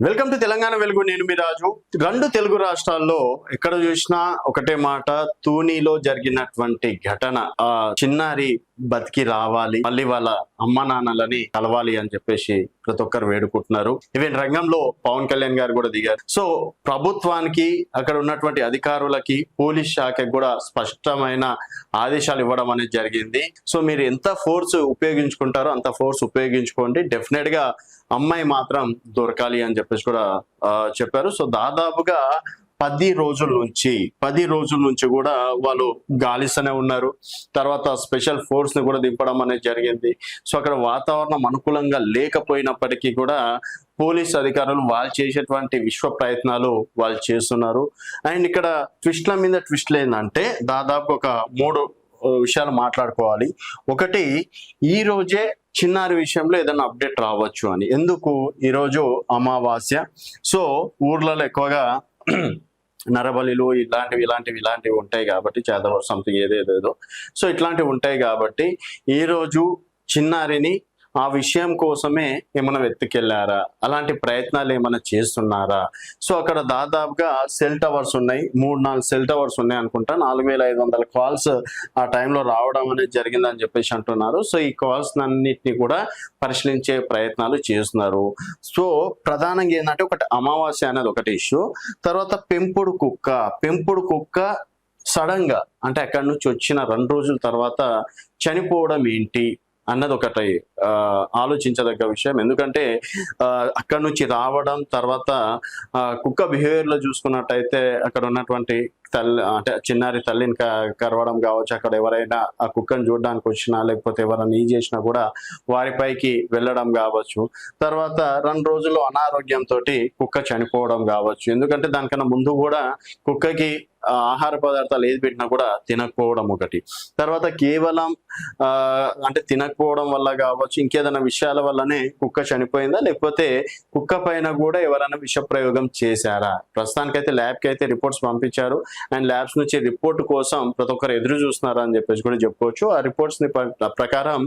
Welcome to Telangana వెలుగు. నేను మీ రాజు. రెండు తెలుగు రాష్ట్రాల్లో ఎక్కడ చూసినా ఒకటే మాట, తూనీలో జరిగినటువంటి ఘటన. ఆ చిన్నారి బతికి రావాలి, మళ్ళీ వాళ్ళ అమ్మ నాన్నలని కలవాలి అని చెప్పేసి ప్రతి ఒక్కరు వేడుకుంటున్నారు. ఈవెన్ రంగంలో పవన్ కళ్యాణ్ గారు కూడా దిగారు. సో ప్రభుత్వానికి, అక్కడ ఉన్నటువంటి అధికారులకి, పోలీస్ శాఖకి కూడా స్పష్టమైన ఆదేశాలు ఇవ్వడం అనేది జరిగింది. సో మీరు ఎంత ఫోర్స్ ఉపయోగించుకుంటారో అంత ఫోర్స్ ఉపయోగించుకోండి, డెఫినెట్ గా అమ్మాయి మాత్రం దొరకాలి అని చెప్పేసి కూడా చెప్పారు. సో దాదాపుగా 10 రోజుల నుంచి కూడా వాళ్ళు గాలిస్తూనే ఉన్నారు. తర్వాత స్పెషల్ ఫోర్స్ ని కూడా దింపడం అనేది జరిగింది. సో అక్కడ వాతావరణం అనుకూలంగా లేకపోయినప్పటికీ కూడా పోలీస్ అధికారులు వాళ్ళు చేసేటువంటి విశ్వ ప్రయత్నాలు వాళ్ళు చేస్తున్నారు. అండ్ ఇక్కడ ట్విస్ట్ల మీద ట్విస్ట్లు ఏంటంటే దాదాపు ఒక 3 విషయాలు మాట్లాడుకోవాలి. ఒకటి, ఈ రోజే చిన్నారి విషయంలో ఏదైనా అప్డేట్ రావచ్చు అని. ఎందుకు? ఈరోజు అమావాస్య. సో ఊర్లలో ఎక్కువగా నరబలిలు ఇలాంటివి ఉంటాయి కాబట్టి, చేదవ సంథింగ్ ఏదేదో, సో ఇట్లాంటివి ఉంటాయి కాబట్టి ఈరోజు చిన్నారిని ఆ విషయం కోసమే ఏమైనా వెతికెళ్ళారా, అలాంటి ప్రయత్నాలు ఏమైనా చేస్తున్నారా? సో అక్కడ దాదాపుగా సెల్ టవర్స్ ఉన్నాయి, 3-4 సెల్ టవర్స్ ఉన్నాయి అనుకుంటా. 4500 కాల్స్ ఆ టైంలో రావడం అనేది జరిగిందని చెప్పేసి అంటున్నారు. సో ఈ కాల్స్ అన్నిటిని కూడా పరిశీలించే ప్రయత్నాలు చేస్తున్నారు. సో ప్రధానంగా ఏంటంటే ఒకటి అమావాస్య అనేది ఒకటి ఇష్యూ. తర్వాత పెంపుడు కుక్క సడన్ గా, అంటే అక్కడి నుంచి వచ్చిన 2 రోజుల తర్వాత చనిపోవడం ఏంటి అన్నది ఒకటి ఆలోచించదగ్గ విషయం. ఎందుకంటే అక్కడి నుంచి రావడం, తర్వాత కుక్క బిహేవియర్ లో చూసుకున్నట్టయితే అక్కడ ఉన్నటువంటి అంటే చిన్నారి తల్లిని కరవడం కావచ్చు, అక్కడ ఎవరైనా ఆ కుక్కను చూడడానికి వచ్చినా లేకపోతే ఎవరైనా ఈ చేసినా కూడా వారిపైకి వెళ్ళడం కావచ్చు. తర్వాత 2 రోజుల్లో అనారోగ్యంతో కుక్క చనిపోవడం కావచ్చు. ఎందుకంటే దానికన్నా ముందు కూడా కుక్కకి ఆహార పదార్థాలు ఏది పెట్టినా కూడా తినకపోవడం ఒకటి. తర్వాత కేవలం అంటే తినకపోవడం వల్ల కావచ్చు, ఇంకేదైనా విషయాల వల్లనే కుక్క చనిపోయిందా, లేకపోతే కుక్క పైన కూడా ఎవరైనా విష ప్రయోగం చేశారా? ప్రస్తుతానికైతే ల్యాబ్కి అయితే రిపోర్ట్స్ పంపించారు. అండ్ ల్యాబ్స్ నుంచి రిపోర్ట్ కోసం ప్రతి ఒక్కరు ఎదురు చూస్తున్నారు అని చెప్పేసి కూడా చెప్పుకోవచ్చు. ఆ రిపోర్ట్స్ ని ప్రకారం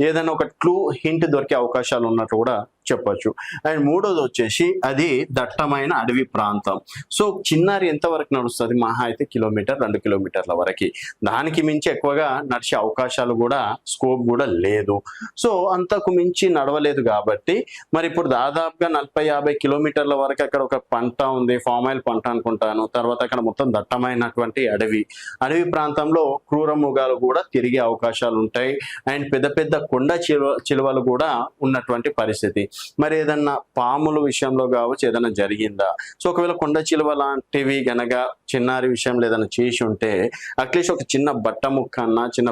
ఏదైనా ఒక క్లూ, హింట్ దొరికే అవకాశాలు ఉన్నట్టు కూడా చెప్పొచ్చు. అండ్ మూడోది వచ్చేసి అది దట్టమైన అడవి ప్రాంతం. సో చిన్నారి ఎంతవరకు నడుస్తుంది? మహా అయితే 1-2 కిలోమీటర్ల వరకు, దానికి మించి ఎక్కువగా నడిచే అవకాశాలు కూడా, స్కోప్ కూడా లేదు. సో అంతకు మించి నడవలేదు కాబట్టి మరి ఇప్పుడు దాదాపుగా 40-50 కిలోమీటర్ల వరకు అక్కడ ఒక పంట ఉంది, ఫామ్ ఆయిల్ పంట అనుకుంటాను. తర్వాత అక్కడ మొత్తం దట్టమైనటువంటి అడవి ప్రాంతంలో క్రూర మృగాలు కూడా తిరిగే అవకాశాలు ఉంటాయి. అండ్ పెద్ద పెద్ద కొండ చిలువలు కూడా ఉన్నటువంటి పరిస్థితి. మరి ఏదన్నా పాముల విషయంలో కావచ్చు ఏదైనా జరిగిందా? సో ఒకవేళ కొండ చిలువ లాంటివి గనక చిన్నారి విషయంలో ఏదైనా చేసి ఉంటే అట్లీస్ట్ ఒక చిన్న బట్ట ముక్క అన్నా, చిన్న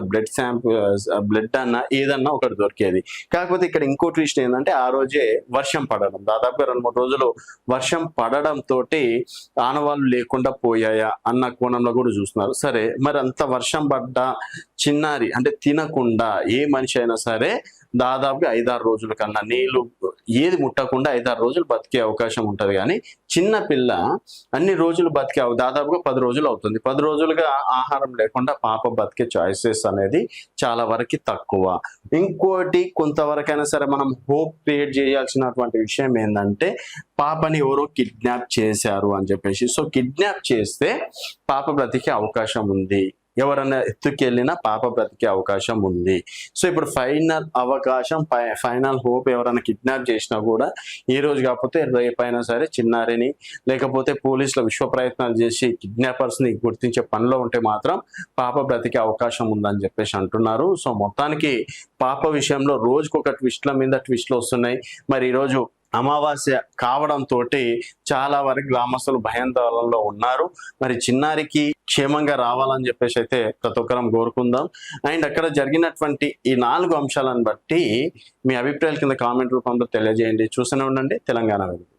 బ్లడ్ అన్నా ఏదన్నా ఒకటి దొరికేది. కాకపోతే ఇక్కడ ఇంకో ట్విస్ట్ ఏంటంటే ఆ రోజే వర్షం పడడం, దాదాపుగా 2-3 రోజులు వర్షం పడడం తోటి ఆనవాళ్ళు లేకుండా పోయాయా అన్న కోణంలో కూడా చూస్తున్నారు. సరే, మరి అంత వర్షం పడ్డ చిన్నారి అంటే తినకుండా ఏ మనిషి అయినా సరే దాదాపుగా 5-6 రోజుల కన్నా నీళ్లు ఏది ముట్టకుండా 5-6 రోజులు బతికే అవకాశం ఉంటది. కానీ చిన్న పిల్ల అన్ని రోజులు దాదాపుగా 10 రోజులు అవుతుంది. 10 రోజులుగా ఆహారం లేకుండా పాప బతికే ఛాయిసెస్ అనేది చాలా వరకు తక్కువ. ఇంకోటి, కొంతవరకైనా సరే మనం హోప్ క్రియేట్ చేయాల్సినటువంటి విషయం ఏంటంటే పాపని ఎవరో కిడ్నాప్ చేశారు అని చెప్పేసి. సో కిడ్నాప్ చేస్తే పాప బ్రతికే అవకాశం ఉంది, ఎవరైనా ఎత్తుకెళ్ళినా పాప బ్రతికే అవకాశం ఉంది. సో ఇప్పుడు ఫైనల్ అవకాశం, ఫైనల్ హోప్, ఎవరైనా కిడ్నాప్ చేసినా కూడా ఈ రోజు కాకపోతే రేపైనా సరే చిన్నారిని, లేకపోతే పోలీసుల విశ్వ ప్రయత్నాలు చేసి కిడ్నాపర్స్ ని గుర్తించే పనిలో ఉంటే మాత్రం పాప బ్రతికే అవకాశం ఉందని చెప్పేసి అంటున్నారు. సో మొత్తానికి పాప విషయంలో రోజుకొక ట్విస్ట్ల మీద ట్విస్ట్లు వస్తున్నాయి. మరి ఈరోజు అమావాస్య కావడంతో చాలా వరకు గ్రామస్తులు భయాందోళనలో ఉన్నారు. మరి చిన్నారికి క్షేమంగా రావాలని చెప్పేసి అయితే ప్రతి ఒక్కరం కోరుకుందాం. అండ్ అక్కడ జరిగినటువంటి ఈ 4 అంశాలను బట్టి మీ అభిప్రాయాల కింద కామెంట్ రూపంలో తెలియజేయండి. చూస్తూనే ఉండండి తెలంగాణ వెలుగు.